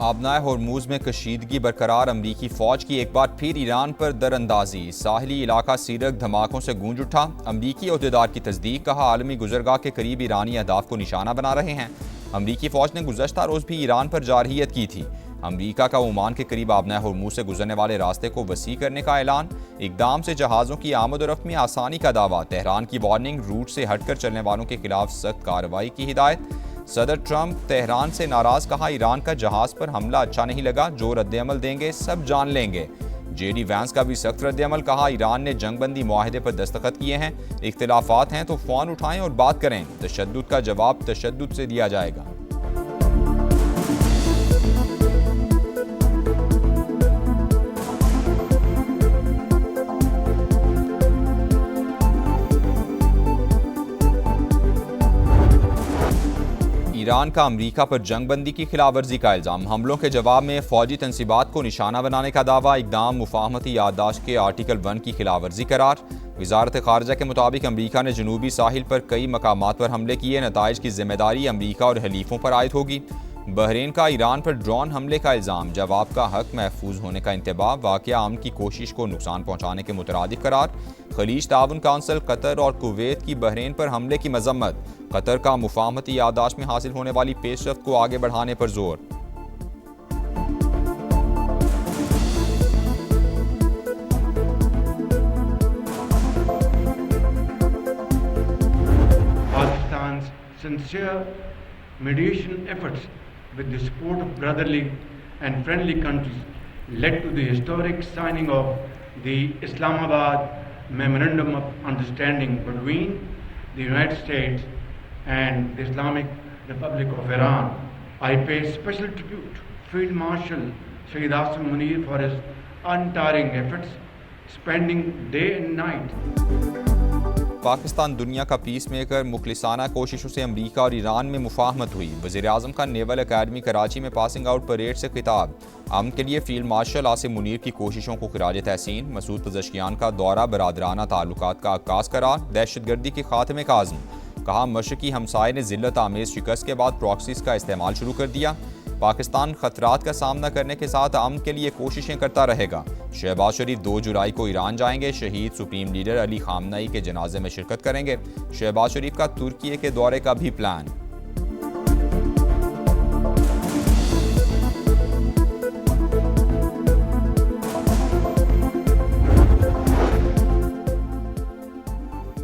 आबनाए होर्मुज में कशीदगी बरकरार, अमरीकी फौज की एक बार फिर ईरान पर दरअंदाजी। साहिली इलाका सीरक धमाकों से गूंज उठा। अमरीकी अहदेदार की तस्दीक, कहा आलमी गुजरगाह के करीब ईरानी अहदाफ को निशाना बना रहे हैं। अमरीकी फौज ने गुज़श्ता रोज़ भी ईरान पर जारहियत की थी। अमरीका का ओमान के करीब आबनाए होर्मुज से गुजरने वाले रास्ते को वसी करने का ऐलान। इकदाम से जहाज़ों की आमद और रफ्त में आसानी का दावा। तेहरान की वार्निंग, रूट से हटकर चलने वालों के खिलाफ सख्त कार्रवाई की हिदायत। सदर ट्रंप तेहरान से नाराज, कहा ईरान का जहाज पर हमला अच्छा नहीं लगा, जो रद्दअमल देंगे सब जान लेंगे। जेडी वैंस का भी सख्त रद्दअमल, कहा ईरान ने जंगबंदी मुआहदे पर दस्तखत किए हैं, इख्तिलाफात हैं तो फ़ोन उठाएं और बात करें। तशद्दुद का जवाब तशद्दुद से दिया जाएगा। ईरान का अमरीका पर जंगबंदी की खिलाफवर्जी का इल्ज़ाम। हमलों के जवाब में फौजी तनसीबात को निशाना बनाने का दावा। इकदाम मुफाहमती याददाश्त के आर्टिकल 1 की खिलाफवर्जी करार। वजारत खारजा के मुताबिक अमरीका ने जनूबी साहिल पर कई मकामात पर हमले किए। नताइज की जिम्मेदारी अमरीका और हलीफों पर आयद होगी। बहरीन का ईरान पर ड्रोन हमले का इल्ज़ाम। जवाब का हक महफूज होने का इंतबाह। वाक़या अमन की कोशिश को नुकसान पहुँचाने के मुतरादिफ करार। खलीज ताउन काउंसिल कतर और कुवैत की बहरीन पर हमले की मजम्मत। कतर का मुफाहमती याददाश्त में हासिल होने वाली पेशरफ्त को आगे बढ़ाने पर जोर। Pakistan's sincere mediation efforts with the support of brotherly and friendly countries led to the historic signing of the Islamabad Memorandum of Understanding between the United States and the Islamic Republic of Iran. I pay special tribute to Field Marshal Sayyid Asim Munir for his untiring efforts, spending day and night. Pakistan दुनिया का peace maker. मुखलिसाना कोशिशों से अमरीका और Iran में मुफाहमत हुई। वज़ीर आज़म का naval academy Karachi में पासिंग आउट परेड से खिताब। अमन के लिए फील्ड मार्शल आसिम मुनीर की कोशिशों को खिराज तहसीन। मसूद पज़ेश्कियान का दौरा बरादराना ताल्लुकात का आगाज़ करार। दहशतगर्दी के खात्मे का आज़म, कहा मशरकी हमसाये ने जिल्लत आमेज़ शिकस्त के बाद प्रॉक्सीज का इस्तेमाल शुरू कर दिया। पाकिस्तान खतरात का सामना करने के साथ अमन के लिए कोशिशें करता रहेगा। शहबाज शरीफ 2 जुलाई को ईरान जाएंगे। शहीद सुप्रीम लीडर अली खामनई के जनाजे में शिरकत करेंगे। शहबाज शरीफ का तुर्की के दौरे का भी प्लान।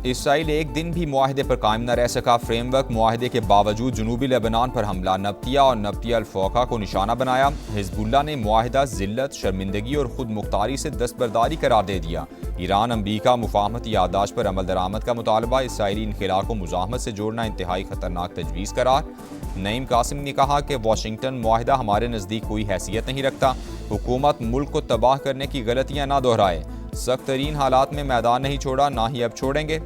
इसराइल एक दिन भी मुआहदे पर कायम न रह सका। फ्रेमवर्क मुआहदे के बावजूद जनूबी लेबनान पर हमला। नब्तिया और नब्तिया अल-फौका को निशाना बनाया। हिजबुल्लाह ने मुआहदा जिल्लत, शर्मिंदगी और खुद मुख्तारी से दस्तबरदारी करार दे दिया। ईरान अमरीका मुफाहमती याददाश्त पर अमल दरामद का मुतालबा। इसराइली इनखिला को मुजाहमत से जोड़ना इंतहाई खतरनाक तजवीज़ करार। नईम कासिम ने कहा कि वाशिंगटन मुआहदा हमारे नज़दीक कोई हैसियत नहीं रखता। हुकूमत मुल्क को तबाह करने की गलतियाँ ना दोहराए। सख्त तरीन हालात में मैदान नहीं छोड़ा, ना ही अब छोड़ेंगे।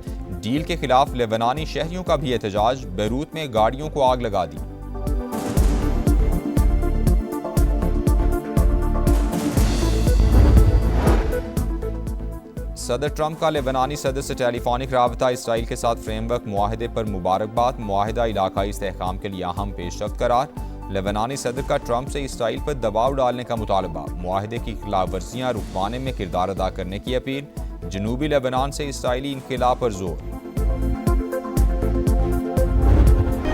डील के खिलाफ लेबनानी शहरियों का भी एहतजाज। बैरूत में गाड़ियों को आग लगा दी। सदर ट्रंप का लेबनानी सदर से टेलीफोनिक राबता। इसराइल के साथ फ्रेमवर्क मुआहदे पर मुबारकबाद। मुआहदा इलाकाई इस्तेहकाम के लिए अहम पेशरफ्त करार। लेबनानी सदर का ट्रंप से इसराइल पर दबाव डालने का मुतालबा। मुआहदे की खिलाफ वर्जियाँ रुकवाने में किरदार अदा करने की अपील। जनूबी लेबनान से इसराइली इनखिला पर जोर।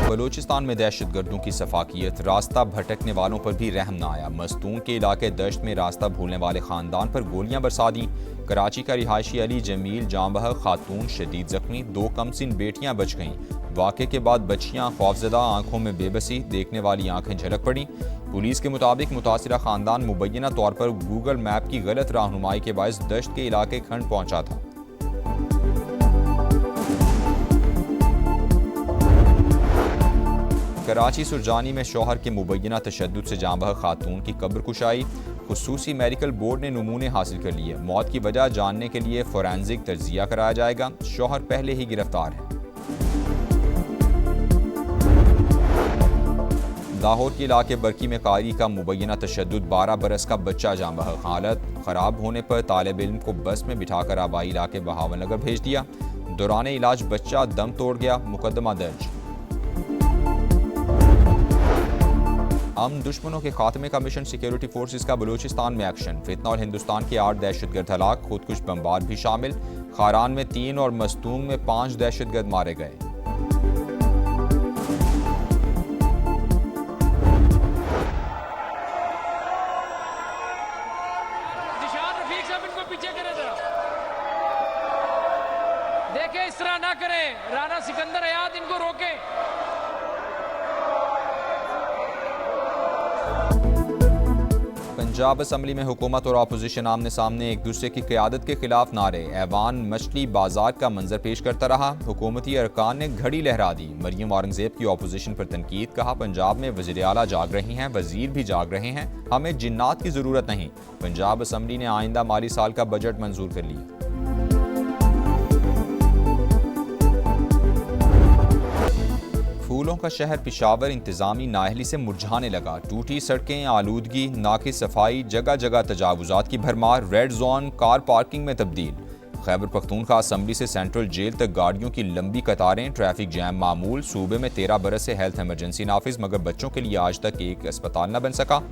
बलूचिस्तान में दहशतगर्दों की सफाकियत। रास्ता भटकने वालों पर भी रहम न आया। मस्तून के इलाके दश्त में रास्ता भूलने वाले खानदान पर गोलियां बरसा दी। कराची का रिहायशी अली जमील जांबह खातून शदीद जख्मी। 2 कमसिन बेटियां बच गईं। वाक़े के बाद बच्चियां खौफजदा, आंखों में बेबसी, देखने वाली आंखें झलक पड़ी। पुलिस के मुताबिक मुतासिरा खानदान मुबैना तौर पर गूगल मैप की गलत रहनुमाई के बायस दश्त के इलाके खंड पहुंचा था। कराची सुरजानी में शौहर के मुबैना तशद्दुद से जांबह खातून की कब्र कुशाई। खुसूसी मेडिकल बोर्ड ने नमूने हासिल कर लिए। मौत की वजह जानने के लिए फोरेंसिक तज्जिया कराया जाएगा। शौहर पहले ही गिरफ्तार है। लाहौर के इलाके बरकी में कारी का मुबैना तशद्दुद। 12 बरस का बच्चा जांबह। हालत खराब होने पर तालिब इल्म को बस में बिठाकर आबाई इलाके बहावलनगर भेज दिया। दौरान इलाज बच्चा दम तोड़ गया। मुकदमा दर्ज। दुश्मनों के खात्मे का मिशन, सिक्योरिटी फोर्सेस का बलूचिस्तान में एक्शन। फितना और हिंदुस्तान के 8 दहशतगर्द हलाक, खुदकुश बमबार भी शामिल। खारान में 3 और मस्तूम में 5 दहशतगर्द मारे गए। देखे इस तरह ना करें, राणा सिकंदर हयात इनको रोके। पंजाब असम्बली में हुकूमत और अपोजिशन आमने सामने एक दूसरे की क़यादत के खिलाफ नारे। ऐवान मछली बाजार का मंजर पेश करता रहा। हुकूमती अरकान ने घड़ी लहरा दी। मरियम औरंगजेब की अपोजिशन पर तनकीद, कहा पंजाब में वज़ीर आला जाग रही हैं, वज़ीर भी जाग रहे हैं, हमें जिन्नात की ज़रूरत नहीं। पंजाब असम्बली ने आइंदा माली साल का बजट मंजूर कर लिया। फूलों का शहर पिशावर इंतजामी नाअहली से मुरझाने लगा। टूटी सड़कें, आलूदगी, नाके सफाई, जगह जगह तजावुजात की भरमार, रेड जोन कार पार्किंग में तब्दील। खैबर पख्तूनख्वा असम्बली से सेंट्रल जेल तक गाड़ियों की लंबी कतारें, ट्रैफिक जैम मामूल। सूबे में 13 बरस से हेल्थ इमरजेंसी नाफिज, मगर बच्चों के लिए आज तक एक अस्पताल न बन सका।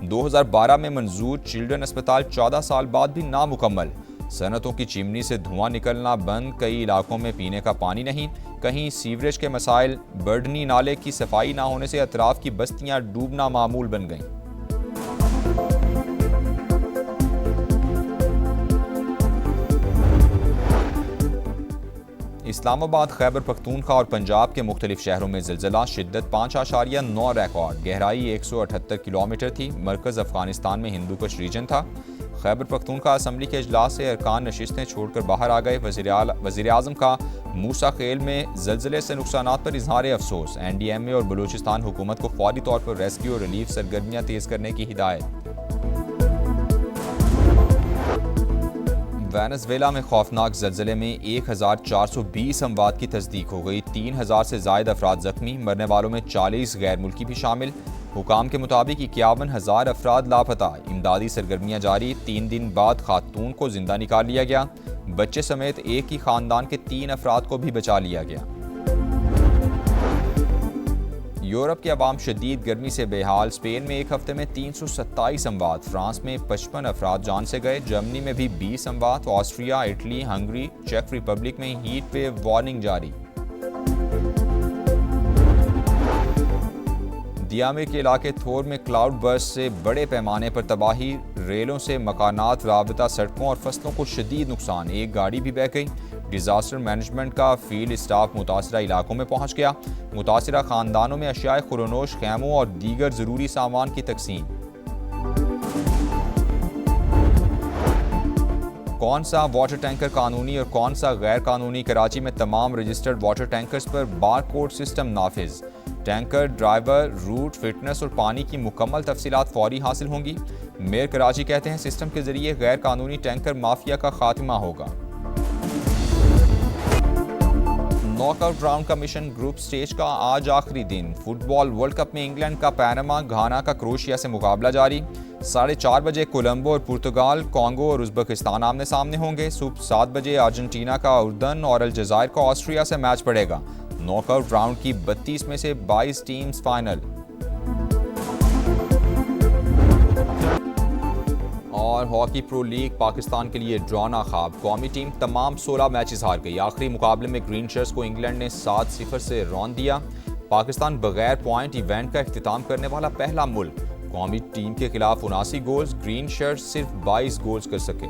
2012 में मंजूर चिल्ड्रन अस्पताल 14 साल बाद भी नामुकम्मल। सनतों की चिमनी से धुआं निकलना बंद, कई इलाकों में पीने का पानी नहीं। कहीं सीवरेज के मसाइल, बर्डनी नाले की सफाई ना होने से अतराफ की बस्तियां डूबना मामूल बन गईं। इस्लामाबाद, खैबर पख्तूनख्वा और पंजाब के मुख्तलिफ शहरों में ज़िलज़ला, शिद्दत 5.9 रिकॉर्ड, गहराई 178 किलोमीटर थी। मरकज़ अफगानिस्तान में हिंदूकुश रीजन था। खैबर पख्तूनख्वा असम्बली के इजलास से अरकान नशिस्तें छोड़कर बाहर आ गए। वज़ीर आज़म का मूसा खेल में ज़लज़ले से नुकसानात पर इजहार अफसोस। NDMA और बलूचिस्तान हुकूमत को फौरी तौर पर रेस्क्यू और रिलीफ सरगर्मियाँ तेज़ करने की हिदायत। वेनेज़ुएला में खौफनाक ज़लज़ले में 1420 अमवात की तस्दीक हो गई। 3000 से ज़ायद अफराद जख्मी, मरने वालों में 40 गैर मुल्की भी शामिल। हुकाम के मुताबिक 51,000 अफराद लापता। इमदादी सरगर्मियाँ जारी। 3 दिन बाद खातून को जिंदा निकाल लिया गया। बच्चे समेत एक ही खानदान के 3 अफराद को भी बचा लिया गया। यूरोप के अवाम शदीद गर्मी से बेहाल। स्पेन में एक हफ्ते में 327 अमवात, फ्रांस में 55 अफराद जान से गए, जर्मनी में भी 20 अमवात, ऑस्ट्रिया, इटली, हंगरी, चेक रिपब्लिक में हीट वेव वार्निंग जारी। दियामिर के इलाके थोर में क्लाउड बर्स्ट से बड़े पैमाने पर तबाही, रेलों से मकानात, राबता सड़कों और फसलों को शदीद नुकसान, एक गाड़ी भी बह गई। डिजास्टर मैनेजमेंट का फील्ड स्टाफ मुतासरा इलाकों में पहुंच गया। मुतासरा खानदानों में अशियाए खुरनोश, खैमों और दीगर ज़रूरी सामान की तकसीम। कौन सा वाटर टैंकर कानूनी और कौन सा गैर कानूनी? कराची में तमाम रजिस्टर्ड वाटर टैंकर्स पर बारकोड सिस्टम नाफिज। टैंकर, ड्राइवर, रूट, फिटनेस और पानी की मुकम्मल तफसीलात फौरी हासिल होंगी। मेयर कराची कहते हैं सिस्टम के जरिए गैर कानूनी टैंकर माफिया का खात्मा होगा। नॉकआउट राउंड का मिशन, ग्रुप स्टेज का आज आखिरी दिन। फुटबॉल वर्ल्ड कप में इंग्लैंड का पैनामा, घाना का क्रोएशिया से मुकाबला जारी। 4:30 बजे कोलंबो और पुर्तगाल, कॉन्गो और उज़्बेकिस्तान आमने सामने होंगे। सुबह 7 बजे अर्जेंटीना का उर्दन और अलजायर का ऑस्ट्रिया से मैच पड़ेगा। नॉकआउट राउंड की 32 में से 22 टीम्स फाइनल। और हॉकी प्रो लीग, पाकिस्तान के लिए ड्रॉना ख्वाब। कौमी टीम तमाम 16 मैचेस हार गई। आखिरी मुकाबले में ग्रीन शर्ट्स को इंग्लैंड ने 7-0 से रौंद दिया। पाकिस्तान बगैर पॉइंट इवेंट का इख्तिताम करने वाला पहला मुल्क। कौमी टीम के खिलाफ 79 गोल्स, ग्रीन शर्ट्स सिर्फ 22 गोल्स कर सके।